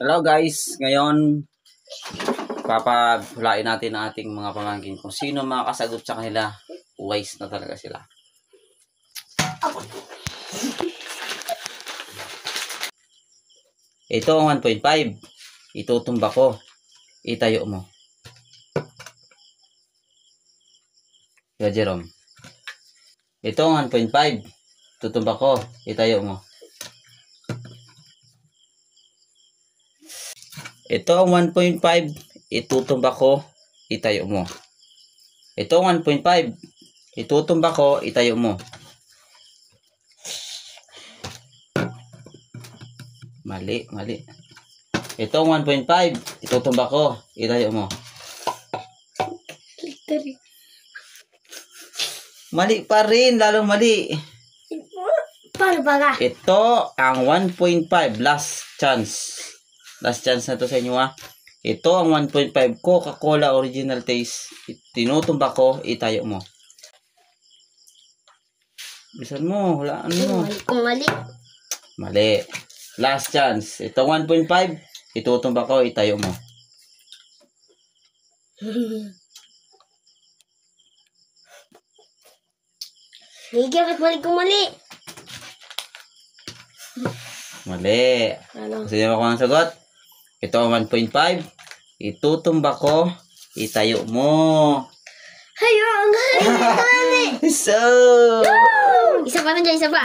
Hello guys, ngayon papahulain natin ang ating mga pamangkin kung sino makakasagot sa kanila. Wise na talaga sila. Ito ang 1.5. Itutumba ko. Itayo mo. Yo, Jerome. Ito ang 1.5. Tutumba ko. Itayo mo. Ito ang 1.5. Itutumba ko. Itayo mo. Ito ang 1.5. Itutumba ko. Itayo mo. Mali, mali. Ito ang 1.5. Itutumba ko. Itayo mo. Mali pa rin. Lalong mali. Paano ba ka? Ito ang 1.5. Last chance. Last chance na to sa inyo ha. Ito ang 1.5 Coca-Cola original taste. Tinutumba ko, itayo mo. Bisan mo, hulaan mo. Kung mali. Mali. Last chance. Ito 1.5, itutumba ko, itayo mo. Bakit mali kung mali? Mali. Ano? Gusto niyo ako ang sagot? Ito ang 1.5, itutumba ko, itayo mo. Hayo, ang mali. So, Isa pa na dyan, isa pa.